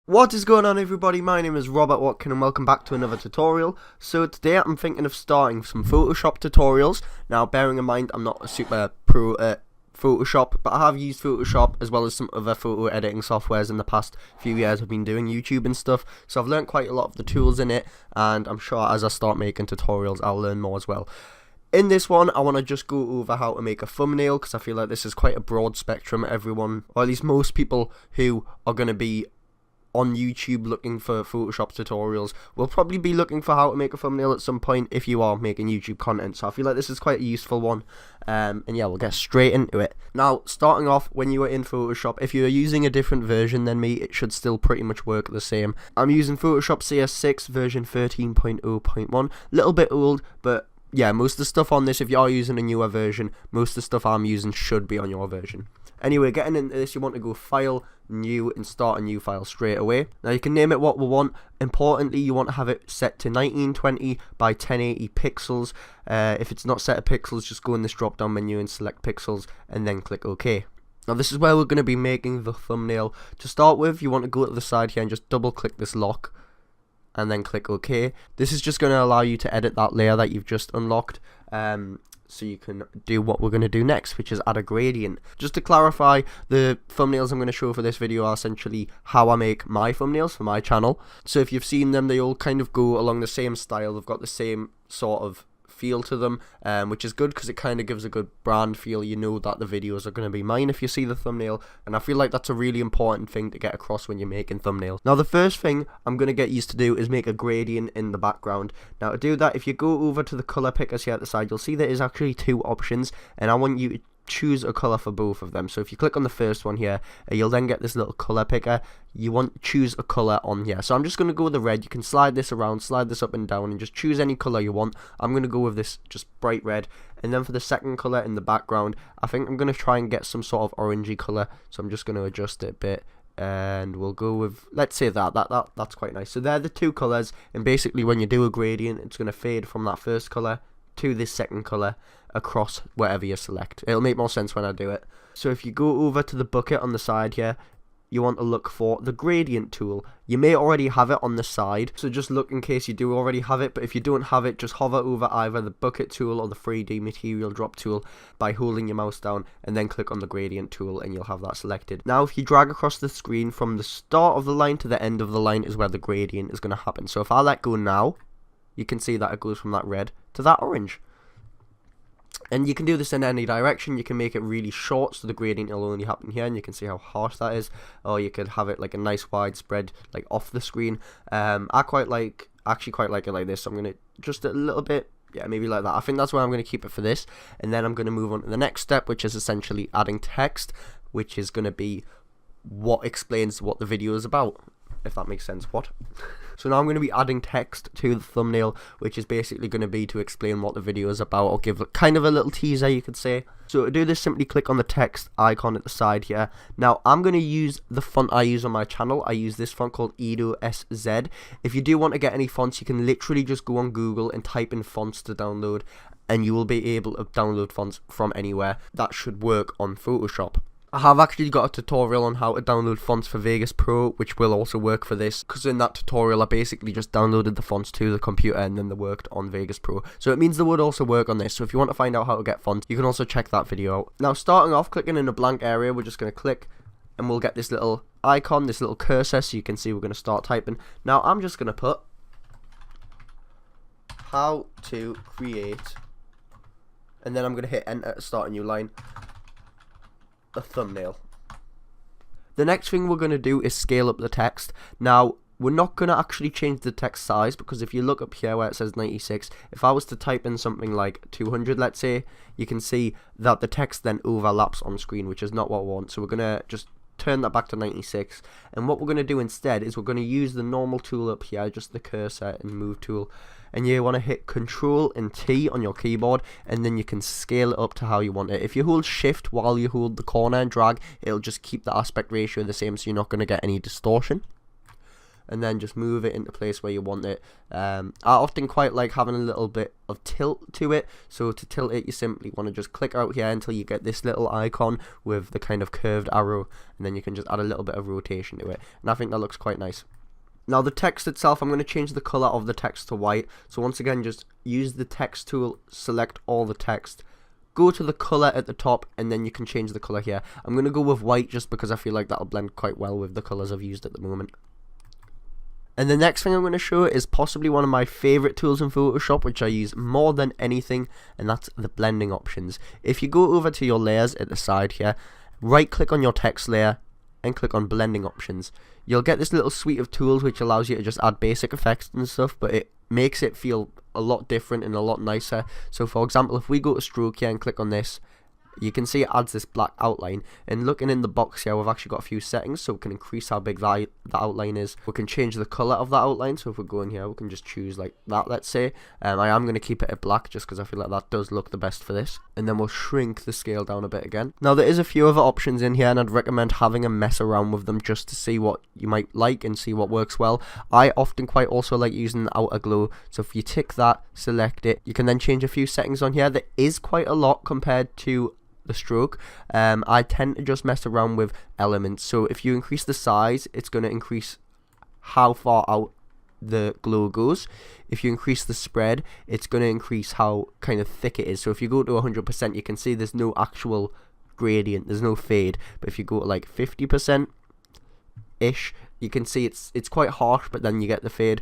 What is going on, everybody? My name is Robert Watkin and welcome back to another tutorial. So today I'm thinking of starting some Photoshop tutorials. Now bearing in mind I'm not a super pro at Photoshop, but I have used Photoshop as well as some other photo editing softwares in the past few years. I've been doing YouTube and stuff, so I've learned quite a lot of the tools in it, and I'm sure as I start making tutorials I'll learn more as well. In this one, I want to just go over how to make a thumbnail, because I feel like this is quite a broad spectrum. Everyone, or at least most people who are going to be on YouTube looking for Photoshop tutorials will probably be looking for how to make a thumbnail at some point if you are making YouTube content. So I feel like this is quite a useful one, and yeah, we'll get straight into it. Now, starting off, when you are in Photoshop, if you're using a different version than me, it should still pretty much work the same. I'm using Photoshop CS6 version 13.0.1, little bit old, but yeah, most of the stuff on this, if you are using a newer version, most of the stuff I'm using should be on your version. Anyway, getting into this, you want to go File, New, and Start a new file straight away. Now you can name it what we want. Importantly, you want to have it set to 1920 by 1080 pixels. If it's not set to pixels, just go in this drop down menu and select pixels and then click OK. Now this is where we're going to be making the thumbnail. To start with, you want to go to the side here and just double click this lock and then click OK. This is just going to allow you to edit that layer that you've just unlocked, so you can do what we're going to do next, which is add a gradient. Just to clarify, the thumbnails I'm going to show for this video are essentially how I make my thumbnails for my channel. So if you've seen them, they all kind of go along the same style. They've got the same sort of feel to them, which is good because it kind of gives a good brand feel. You know that the videos are going to be mine if you see the thumbnail, and I feel like that's a really important thing to get across when you're making thumbnails. Now the first thing I'm going to get used to do is make a gradient in the background. Now to do that, if you go over to the color pickers here at the side, you'll see there is actually two options, and I want you to choose a color for both of them. So if you click on the first one here, you'll then get this little color picker. You want to choose a color on here. So I'm just going to go with the red. You can slide this around, slide this up and down, and just choose any color you want. I'm going to go with this just bright red. And then for the second color in the background, I think I'm going to try and get some sort of orangey color. So I'm just going to adjust it a bit, and we'll go with, let's say that's quite nice. So they're the two colors, and basically when you do a gradient, it's going to fade from that first color to this second color across whatever you select. It'll make more sense when I do it. So if you go over to the bucket on the side here, you want to look for the gradient tool. You may already have it on the side, so just look in case you do already have it, but if you don't have it, just hover over either the bucket tool or the 3D material drop tool by holding your mouse down, and then click on the gradient tool and you'll have that selected. Now if you drag across the screen from the start of the line to the end of the line is where the gradient is going to happen. So if I let go now, you can see that it goes from that red to that orange. And you can do this in any direction. You can make it really short so the gradient will only happen here, and you can see how harsh that is. Or you could have it like a nice wide spread, like off the screen. I actually quite like it like this. So I'm going to just a little bit, yeah, maybe like that. I think that's where I'm going to keep it for this. And then I'm going to move on to the next step, which is essentially adding text, which is going to be what explains what the video is about, if that makes sense. What? So now I'm going to be adding text to the thumbnail, which is basically going to be to explain what the video is about, or give kind of a little teaser, you could say. So to do this, simply click on the text icon at the side here. Now I'm going to use the font I use on my channel. I use this font called Edo SZ. If you do want to get any fonts, you can literally just go on Google and type in fonts to download, and you will be able to download fonts from anywhere. That should work on Photoshop. I have actually got a tutorial on how to download fonts for Vegas Pro, which will also work for this, because in that tutorial I basically just downloaded the fonts to the computer and then they worked on Vegas Pro. So it means they would also work on this. So if you want to find out how to get fonts, you can also check that video out. Now starting off, clicking in a blank area, we're just going to click and we'll get this little icon, this little cursor, so you can see we're going to start typing. Now I'm just going to put how to create, and then I'm going to hit enter to start a new line. A thumbnail. The next thing we're going to do is scale up the text. Now we're not going to actually change the text size, because if you look up here where it says 96, if I was to type in something like 200, let's say, you can see that the text then overlaps on screen, which is not what we want. So we're going to just turn that back to 96, and what we're going to do instead is we're going to use the normal tool up here, just the cursor and move tool, and you want to hit Control and T on your keyboard, and then you can scale it up to how you want it. If you hold Shift while you hold the corner and drag, it'll just keep the aspect ratio the same, so you're not going to get any distortion. and then just move it into place where you want it. I often quite like having a little bit of tilt to it, so to tilt it you simply want to just click out here until you get this little icon with the kind of curved arrow, and then you can just add a little bit of rotation to it, and I think that looks quite nice. Now the text itself, I'm going to change the color of the text to white. So once again, just use the text tool, select all the text, go to the color at the top, and then you can change the color here. I'm going to go with white just because I feel like that'll blend quite well with the colors I've used at the moment. And the next thing I'm going to show is possibly one of my favorite tools in Photoshop, which I use more than anything, and that's the blending options. If you go over to your layers at the side here, right click on your text layer and click on blending options. You'll get this little suite of tools which allows you to just add basic effects and stuff, but it makes it feel a lot different and a lot nicer. So for example, if we go to stroke here and click on this, you can see it adds this black outline, and looking in the box here we've actually got a few settings, so we can increase how big the outline is. We can change the color of that outline, so if we go in here we can just choose like that, let's say. I am going to keep it at black just because I feel like that does look the best for this, and then we'll shrink the scale down a bit again. Now there is a few other options in here, and I'd recommend having a mess around with them just to see what you might like and see what works well. I often quite also like using the outer glow, so if you tick that, select it, you can then change a few settings on here. There is quite a lot compared to the stroke. I tend to just mess around with elements, so if you increase the size, it's going to increase how far out the glow goes. If you increase the spread, it's going to increase how kind of thick it is. So if you go to 100%, you can see there's no actual gradient, there's no fade, but if you go to like 50% ish, you can see it's quite harsh, but then you get the fade.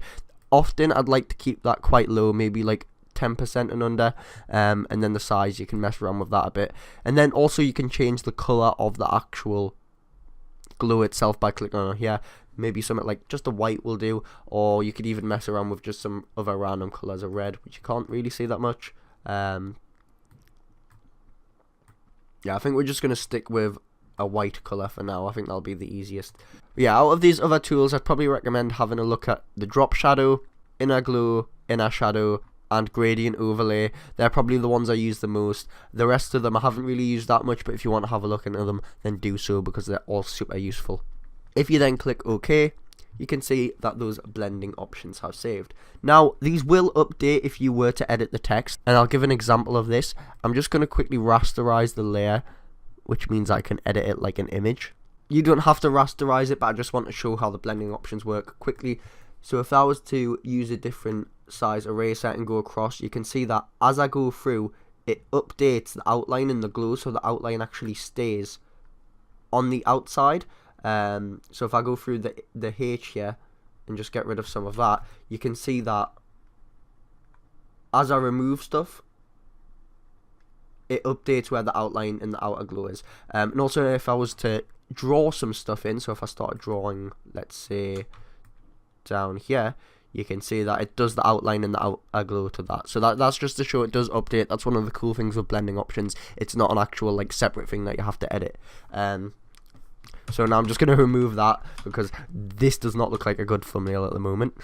Often I'd like to keep that quite low, maybe like 10% and under, and then the size, you can mess around with that a bit. And then also you can change the color of the actual glow itself by clicking on here. Maybe something like just a white will do, or you could even mess around with just some other random colors of red, which you can't really see that much. Yeah, I think we're just going to stick with a white color for now. I think that'll be the easiest. But yeah, out of these other tools, I'd probably recommend having a look at the drop shadow, inner glow, inner shadow, and gradient overlay. They're probably the ones I use the most. The rest of them I haven't really used that much, but if you want to have a look into them, then do so, because they're all super useful. If you then click OK, you can see that those blending options have saved. Now these will update if you were to edit the text, and I'll give an example of this. I'm just going to quickly rasterize the layer, which means I can edit it like an image. You don't have to rasterize it, but I just want to show how the blending options work quickly. So if I was to use a different size eraser and go across, you can see that as I go through, it updates the outline in the glow, so the outline actually stays on the outside. So if I go through the H here and just get rid of some of that, you can see that as I remove stuff, it updates where the outline and the outer glow is. And also if I was to draw some stuff in, so if I start drawing, let's say down here, you can see that it does the outline and the outer glow to that. So that's just to show it does update. That's one of the cool things with blending options. It's not an actual like separate thing that you have to edit. So now I'm just going to remove that because this does not look like a good thumbnail at the moment.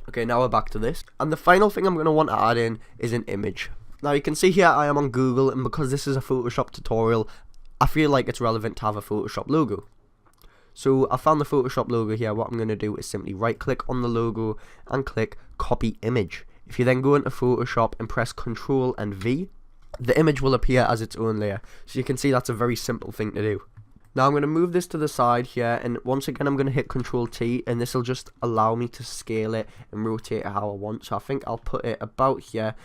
Okay, now we're back to this. And the final thing I'm going to want to add in is an image. Now you can see here I am on Google, and because this is a Photoshop tutorial, I feel like it's relevant to have a Photoshop logo. So I found the Photoshop logo here. What I'm going to do is simply right click on the logo and click copy image. If you then go into Photoshop and press Ctrl and V, the image will appear as its own layer. So you can see that's a very simple thing to do. Now I'm going to move this to the side here, and once again I'm going to hit Ctrl T, and this will just allow me to scale it and rotate it how I want. So I think I'll put it about here.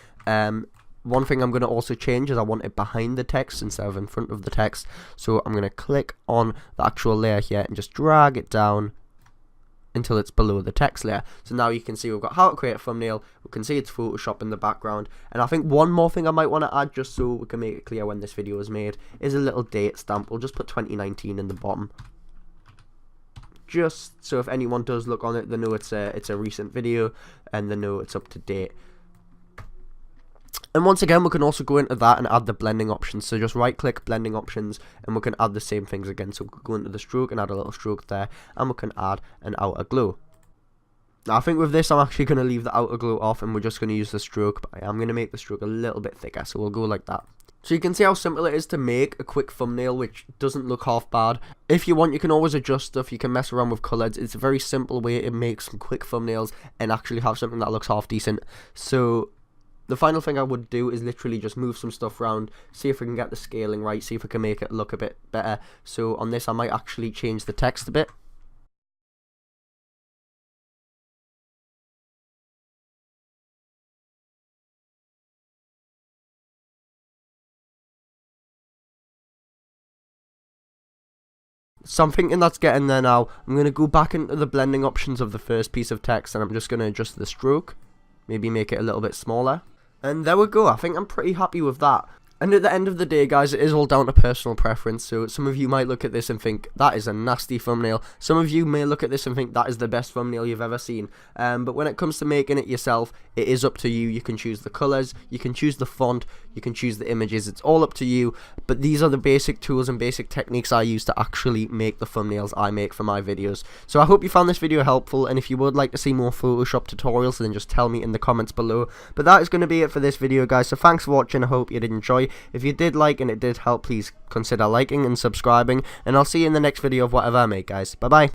One thing I'm going to also change is I want it behind the text instead of in front of the text. So I'm going to click on the actual layer here and just drag it down until it's below the text layer. So now you can see we've got how to create a thumbnail. We can see it's Photoshop in the background. And I think one more thing I might want to add, just so we can make it clear when this video is made, is a little date stamp. We'll just put 2019 in the bottom, just so if anyone does look on it, they know it's a recent video and they know it's up to date. And once again, we can also go into that and add the blending options. So just right click blending options, and we can add the same things again. So we can go into the stroke and add a little stroke there, and we can add an outer glow. Now I think with this I'm actually going to leave the outer glow off and we're just going to use the stroke, but I'm going to make the stroke a little bit thicker, so we'll go like that. So you can see how simple it is to make a quick thumbnail which doesn't look half bad. If you want, you can always adjust stuff, you can mess around with colours. It's a very simple way to make some quick thumbnails and actually have something that looks half decent. So the final thing I would do is literally just move some stuff around, see if we can get the scaling right, see if we can make it look a bit better. So on this I might actually change the text a bit. So I'm thinking that's getting there now. I'm going to go back into the blending options of the first piece of text and I'm just going to adjust the stroke. Maybe make it a little bit smaller. And there we go. I think I'm pretty happy with that. And at the end of the day, guys, it is all down to personal preference. So some of you might look at this and think, that is a nasty thumbnail. Some of you may look at this and think, that is the best thumbnail you've ever seen. But when it comes to making it yourself, it is up to you. You can choose the colours, you can choose the font, you can choose the images. It's all up to you. But these are the basic tools and basic techniques I use to actually make the thumbnails I make for my videos. So I hope you found this video helpful. And if you would like to see more Photoshop tutorials, then just tell me in the comments below. But that is going to be it for this video, guys. So thanks for watching. I hope you did enjoy. If you did like and it did help, please consider liking and subscribing, and I'll see you in the next video of whatever I make, guys. Bye bye.